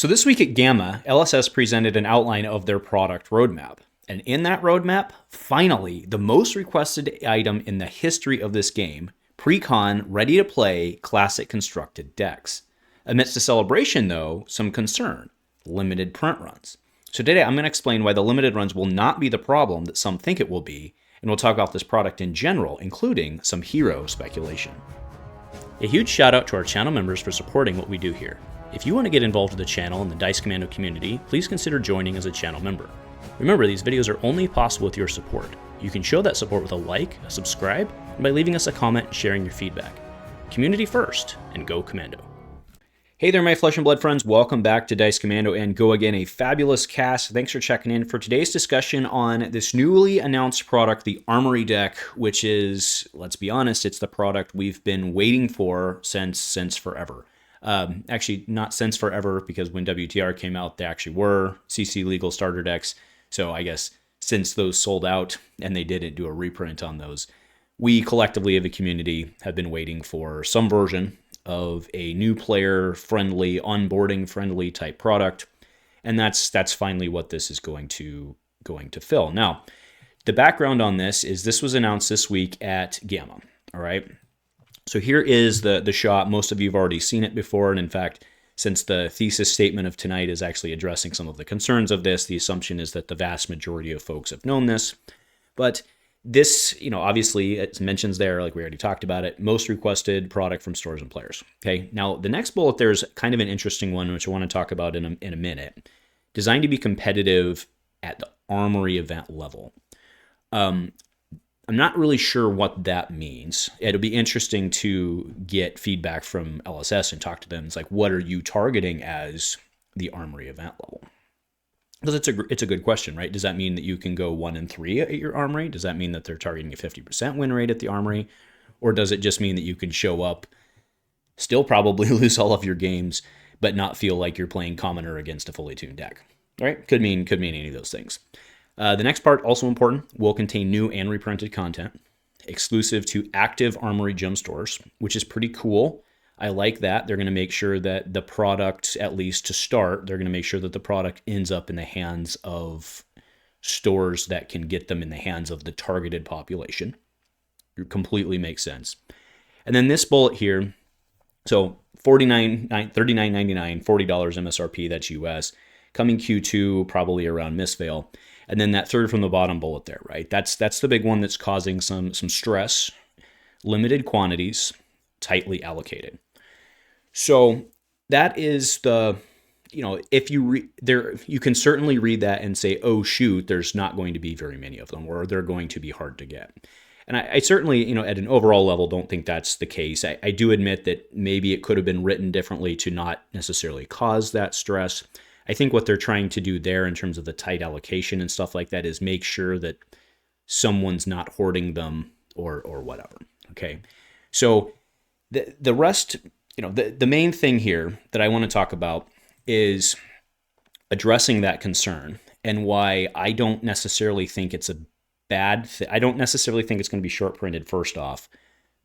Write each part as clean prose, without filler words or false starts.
So this week at Gamma, LSS presented an outline of their product roadmap. And in that roadmap, finally, the most requested item in the history of this game, Precon ready-to-play classic constructed decks. Amidst the celebration, though, some concern: limited print runs. So today I'm going to explain why the limited runs will not be the problem that some think it will be, and we'll talk about this product in general, including some hero speculation. A huge shout out to our channel members for supporting what we do here. If you want to get involved with the channel and the Dice Commando community, please consider joining as a channel member. Remember, these videos are only possible with your support. You can show that support with a like, a subscribe, and by leaving us a comment and sharing your feedback. Community first, and go Commando. Hey there, my flesh and blood friends. Welcome back to Dice Commando and Go Again, a fabulous cast. Thanks for checking in for today's discussion on this newly announced product, the Armory deck, which is, let's be honest, it's the product we've been waiting for since forever. Actually, not since forever, because when WTR came out, they actually were CC legal starter decks. So I guess since those sold out and they didn't do a reprint on those, we collectively as a community have been waiting for some version of a new player-friendly, onboarding-friendly type product, and that's finally what this is going to fill. Now, the background on this was announced this week at Gamma. All right. So here is the shot. Most of you have already seen it before, and in fact, since the thesis statement of tonight is actually addressing some of the concerns of this, the assumption is that the vast majority of folks have known this. But this, obviously it mentions there, like we already talked about it, most requested product from stores and players. Okay, now the next bullet there is kind of an interesting one, which I want to talk about in a minute. Designed to be competitive at the Armory event level. I'm not really sure what that means. It'll be interesting to get feedback from LSS and talk to them. It's like, what are you targeting as the Armory event level? Because it's a good question, right? Does that mean that you can go 1-3 at your Armory? Does that mean that they're targeting a 50% win rate at the Armory? Or does it just mean that you can show up, still probably lose all of your games, but not feel like you're playing commoner against a fully tuned deck? Right? Could mean any of those things. The next part, also important, will contain new and reprinted content, exclusive to active Armory gem stores, which is pretty cool. I like that. They're going to make sure that the product, at least to start, they're going to make sure that the product ends up in the hands of stores that can get them in the hands of the targeted population. It completely makes sense. And then this bullet here, so $39.99, $40 MSRP, that's US, coming Q2, probably around Mistveil. And then that third from the bottom bullet there, right? That's the big one that's causing some stress. Limited quantities, tightly allocated. So that is the, if you you can certainly read that and say, oh shoot, there's not going to be very many of them, or they're going to be hard to get. And I certainly, at an overall level, don't think that's the case. I do admit that maybe it could have been written differently to not necessarily cause that stress. I think what they're trying to do there in terms of the tight allocation and stuff like that is make sure that someone's not hoarding them or whatever. Okay. So the rest, the main thing here that I want to talk about is addressing that concern and why I don't necessarily think it's a bad thing. I don't necessarily think it's going to be short printed first off,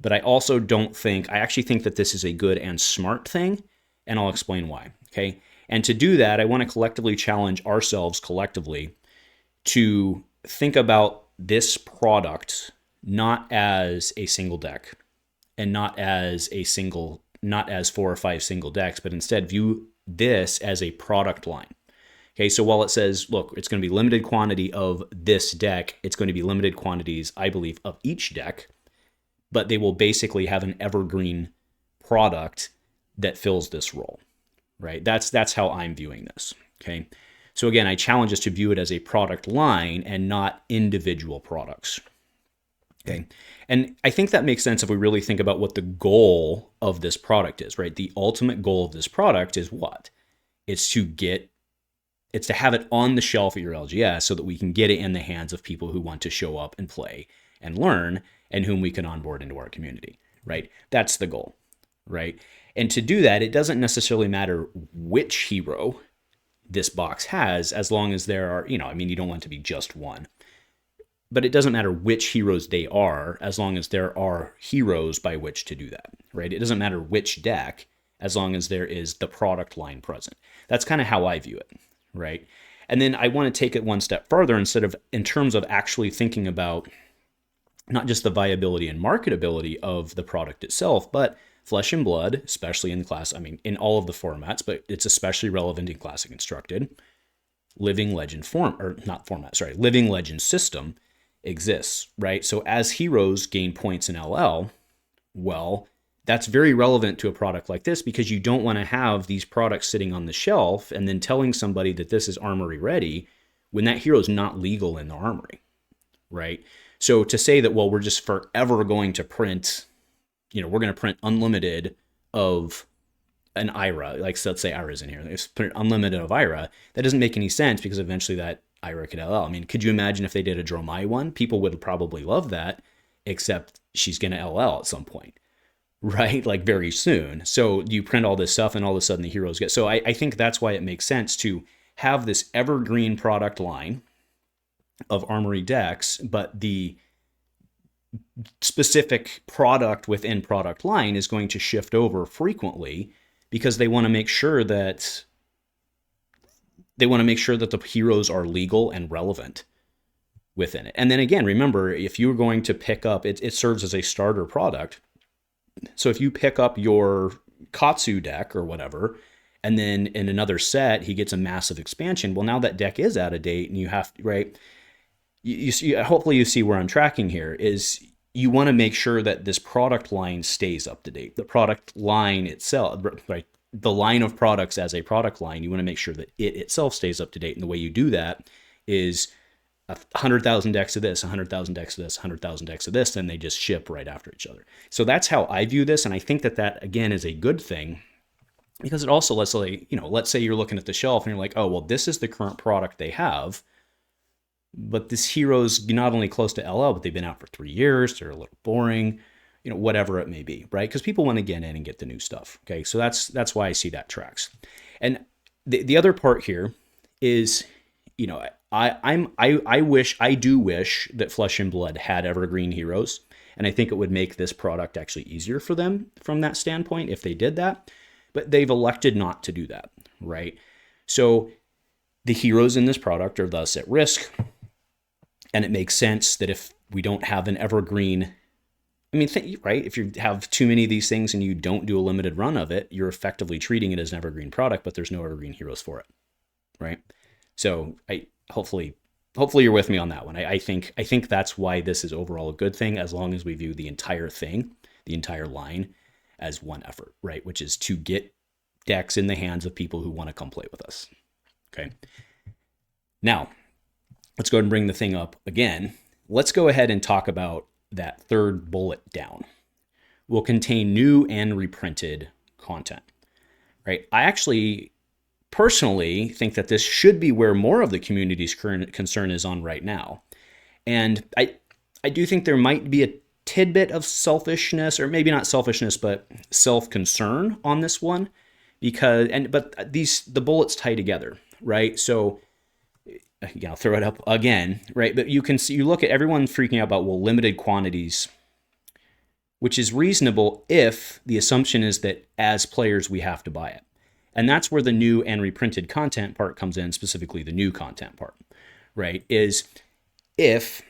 but I actually think that this is a good and smart thing, and I'll explain why. Okay. And to do that, I want to collectively challenge ourselves collectively to think about this product not as a single deck and not as 4 or 5 single decks, but instead view this as a product line. Okay, so while it says, look, it's going to be limited quantity of this deck, it's going to be limited quantities, I believe, of each deck, but they will basically have an evergreen product that fills this role. Right? That's how I'm viewing this. Okay. So again, I challenge us to view it as a product line and not individual products. Okay. And I think that makes sense if we really think about what the goal of this product is, right? The ultimate goal of this product is what? It's to have it on the shelf at your LGS so that we can get it in the hands of people who want to show up and play and learn and whom we can onboard into our community, right? That's the goal, right? And to do that, it doesn't necessarily matter which hero this box has, as long as there are, you don't want it to be just one. But it doesn't matter which heroes they are, as long as there are heroes by which to do that, right? It doesn't matter which deck, as long as there is the product line present. That's kind of how I view it, right? And then I want to take it one step further in terms of actually thinking about not just the viability and marketability of the product itself, but Flesh and Blood, especially in in all of the formats, but it's especially relevant in Classic Constructed. Living Legend Living Legend system exists, right? So as heroes gain points in LL, well, that's very relevant to a product like this, because you don't want to have these products sitting on the shelf and then telling somebody that this is Armory ready when that hero is not legal in the Armory, right? So to say that, well, we're just forever going to print, we're going to print unlimited of an Ira, like, so let's say Ira's in here. Let's print unlimited of Ira. That doesn't make any sense, because eventually that Ira could LL. I mean, could you imagine if they did a Dromai one? People would probably love that, except she's going to LL at some point, right? Like very soon. So you print all this stuff and all of a sudden the heroes get... So I think that's why it makes sense to have this evergreen product line of Armory decks, but the specific product within product line is going to shift over frequently, because they want to make sure that the heroes are legal and relevant within it. And then again, remember, if you're going to pick up, it serves as a starter product. So if you pick up your Katsu deck or whatever, and then in another set he gets a massive expansion, well, now that deck is out of date, and you have, right? You see, hopefully you see where I'm tracking here, is you want to make sure that this product line stays up to date. The product line itself, right? The line of products as a product line, you want to make sure that it itself stays up to date. And the way you do that is 100,000 decks of this, 100,000 decks of this, 100,000 decks of this, and they just ship right after each other. So that's how I view this. And I think that again is a good thing, because it also let's say you're looking at the shelf and you're like, oh, well, this is the current product they have, but this hero's not only close to LL, but they've been out for 3 years. They're a little boring, whatever it may be, right? Because people want to get in and get the new stuff. Okay, so that's why I see that tracks. And the other part here is, I do wish that Flesh and Blood had evergreen heroes, and I think it would make this product actually easier for them from that standpoint if they did that. But they've elected not to do that, right? So the heroes in this product are thus at risk. And it makes sense that if we don't have an evergreen, right? If you have too many of these things and you don't do a limited run of it, you're effectively treating it as an evergreen product, but there's no evergreen heroes for it, right? So hopefully you're with me on that one. I think that's why this is overall a good thing, as long as we view the entire thing, the entire line, as one effort, right? Which is to get decks in the hands of people who want to come play with us. Okay. Now, let's go ahead and bring the thing up again. Let's go ahead and talk about that third bullet down. Will contain new and reprinted content, right? I actually personally think that this should be where more of the community's current concern is on right now. And I do think there might be a tidbit of selfishness, or maybe not selfishness, but self-concern on this one, but the bullets tie together, right? So I'll throw it up again, right? But you look at everyone freaking out about, well, limited quantities, which is reasonable if the assumption is that as players, we have to buy it. And that's where the new and reprinted content part comes in, specifically the new content part, right? Is if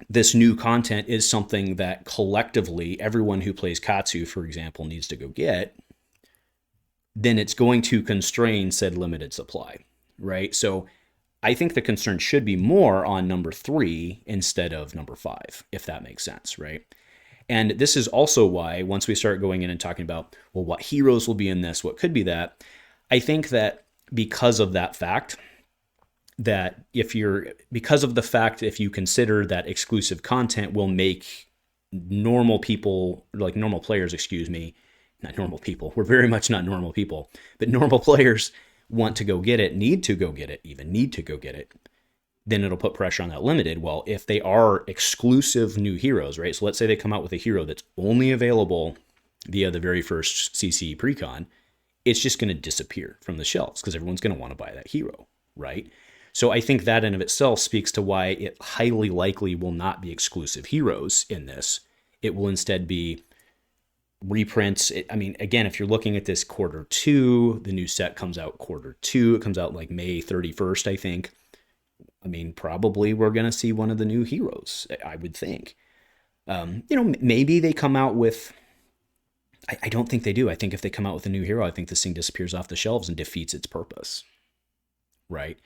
this new content is something that collectively everyone who plays Katsu, for example, needs to go get, then it's going to constrain said limited supply, right? So I think the concern should be more on number 3 instead of number 5, if that makes sense, right? And this is also why, once we start going in and talking about, well, what heroes will be in this, what could be that, I think that because of that fact, if you consider that exclusive content will make normal people, like normal players, not normal people, we're very much not normal people, but normal players want to go get it, need to go get it, then it'll put pressure on that limited. Well, if they are exclusive new heroes, right? So let's say they come out with a hero that's only available via the very first CCE Precon, it's just going to disappear from the shelves because everyone's going to want to buy that hero, right? So I think that in of itself speaks to why it highly likely will not be exclusive heroes in this. It will instead be reprints. I mean, again, if you're looking at this Q2, the new set comes out Q2. It comes out like May 31st, I think. I mean, probably we're going to see one of the new heroes, I would think. Maybe they come out with... I don't think they do. I think if they come out with a new hero, I think this thing disappears off the shelves and defeats its purpose. Right?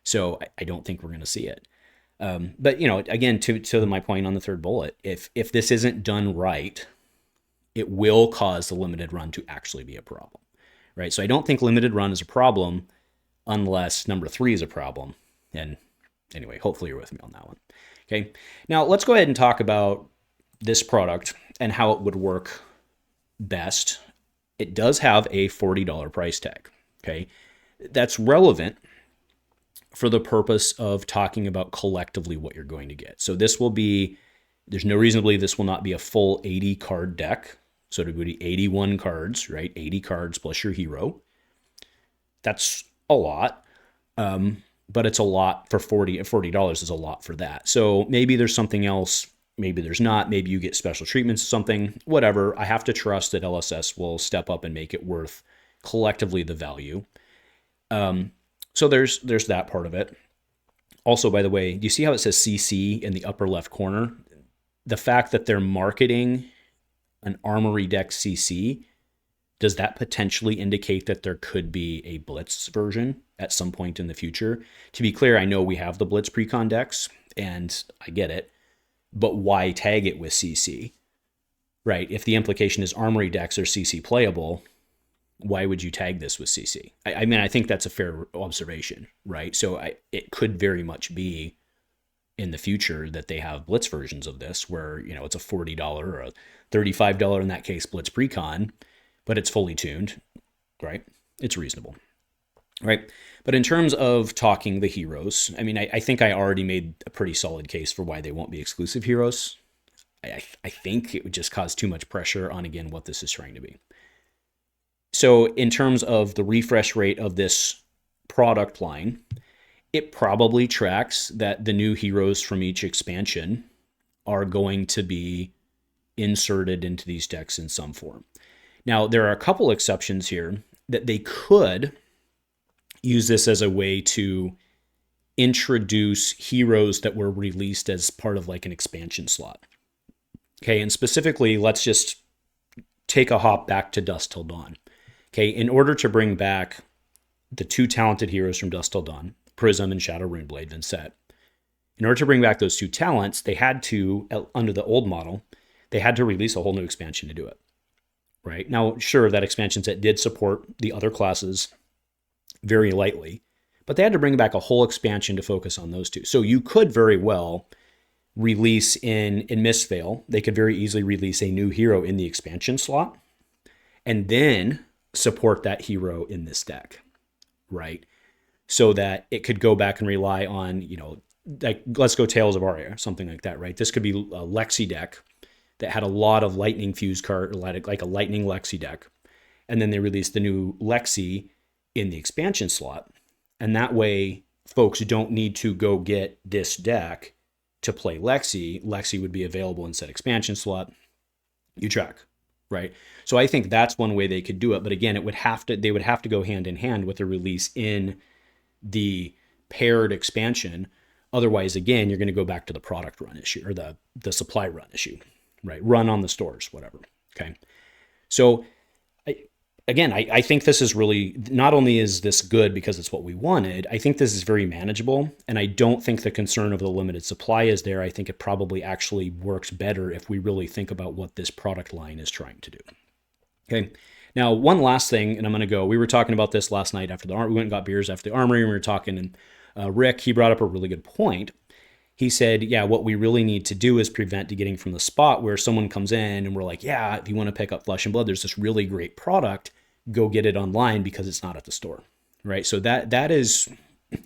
So I don't think we're going to see it. But, again, to my point on the third bullet, if this isn't done right, it will cause the limited run to actually be a problem. Right? So I don't think limited run is a problem unless number 3 is a problem. And anyway, hopefully you're with me on that one. Okay. Now let's go ahead and talk about this product and how it would work best. It does have a $40 price tag. Okay. That's relevant for the purpose of talking about collectively what you're going to get. So this will be, there's no reason to believe this will not be a full 80 card deck. So it would be 81 cards, right? 80 cards plus your hero. That's a lot. But it's a lot for $40 is a lot for that. So maybe there's something else. Maybe there's not. Maybe you get special treatments, something, whatever. I have to trust that LSS will step up and make it worth collectively the value. So there's that part of it. Also, by the way, do you see how it says CC in the upper left corner? The fact that they're marketing an Armory deck CC, does that potentially indicate that there could be a Blitz version at some point in the future? To be clear, I know we have the Blitz Precon decks, and I get it, but why tag it with CC? Right? If the implication is Armory decks are CC playable, why would you tag this with CC? I mean, I think that's a fair observation, right? So it could very much be in the future that they have Blitz versions of this where, it's a $40 or a $35, in that case, Blitz Precon, but it's fully tuned, right? It's reasonable, right? But in terms of talking the heroes, I mean, I think I already made a pretty solid case for why they won't be exclusive heroes. I think it would just cause too much pressure on, again, what this is trying to be. So in terms of the refresh rate of this product line, it probably tracks that the new heroes from each expansion are going to be inserted into these decks in some form. Now, there are a couple exceptions here that they could use this as a way to introduce heroes that were released as part of like an expansion slot. Okay, and specifically, let's just take a hop back to Dusk Till Dawn. Okay, in order to bring back the 2 talented heroes from Dusk Till Dawn, Prism and Shadow Runeblade Vincent, in order to bring back those 2 talents, they had to, under the old model, they had to release a whole new expansion to do it. Right? Now, sure, that expansion set did support the other classes very lightly, but they had to bring back a whole expansion to focus on those 2. So you could very well release in Mistveil, they could very easily release a new hero in the expansion slot and then support that hero in this deck, right? So that it could go back and rely on, like, let's go Tales of Aria, something like that, right? This could be a Lexi deck that had a lot of lightning fuse card, like a lightning Lexi deck. And then they released the new Lexi in the expansion slot. And that way, folks don't need to go get this deck to play Lexi. Lexi would be available in said expansion slot. You track, right? So I think that's one way they could do it. But again, they would have to go hand in hand with a release in the paired expansion. Otherwise, again, you're going to go back to the product run issue or the supply run issue. Right, run on the stores, whatever. Okay, so I think this is really, not only is this good because it's what we wanted, I think this is very manageable, and I don't think the concern of the limited supply is there. I think it probably actually works better if we really think about what this product line is trying to do. Okay, now one last thing, and I'm going to go. We were talking about this last night after we went and got beers after the Armory, and we were talking, and Rick, he brought up a really good point. He said, yeah, what we really need to do is prevent getting from the spot where someone comes in and we're like, yeah, if you want to pick up Flesh and Blood, there's this really great product, go get it online because it's not at the store, right? So that is,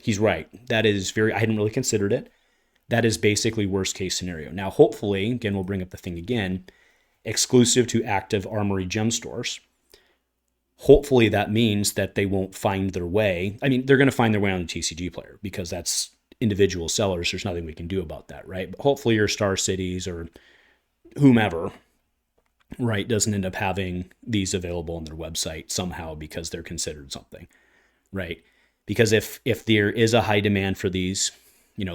he's right. That is I hadn't really considered it. That is basically worst case scenario. Now, hopefully, again, we'll bring up the thing again, exclusive to active Armory gem stores. Hopefully that means that they won't find their way. I mean, they're going to find their way on the TCG player because that's individual sellers. There's nothing we can do about that, right? But hopefully your Star Cities or whomever right, doesn't end up having these available on their website somehow because they're considered something, right? Because if there is a high demand for these,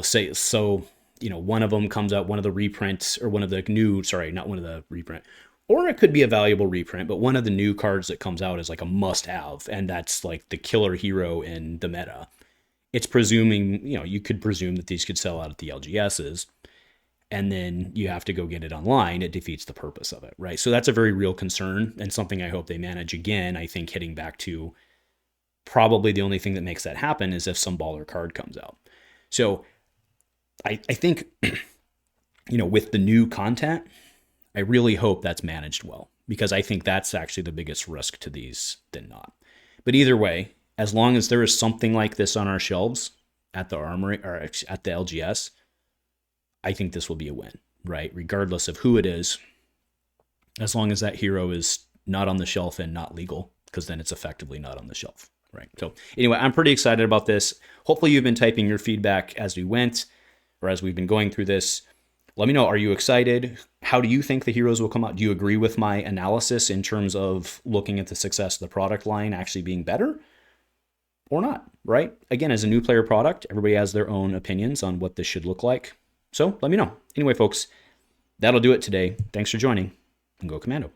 say, so, one of them comes out, one of the reprints, or one of the new, sorry, not one of the reprint, or it could be a valuable reprint, but one of the new cards that comes out is like a must have, and that's like the killer hero in the meta. It's presuming, you could presume that these could sell out at the LGSs, and then you have to go get it online. It defeats the purpose of it, right? So that's a very real concern, and something I hope they manage. Again, I think hitting back to probably the only thing that makes that happen is if some baller card comes out. So I think, with the new content, I really hope that's managed well, because I think that's actually the biggest risk to these than not. But either way, as long as there is something like this on our shelves at the Armory or at the LGS, I think this will be a win, right? Regardless of who it is, as long as that hero is not on the shelf and not legal, because then it's effectively not on the shelf, right? So anyway, I'm pretty excited about this. Hopefully you've been typing your feedback as we went, or as we've been going through this. Let me know, are you excited? How do you think the heroes will come out? Do you agree with my analysis in terms of looking at the success of the product line actually being better or not, right? Again, as a new player product, everybody has their own opinions on what this should look like. So let me know. Anyway, folks, that'll do it today. Thanks for joining, and go Commando.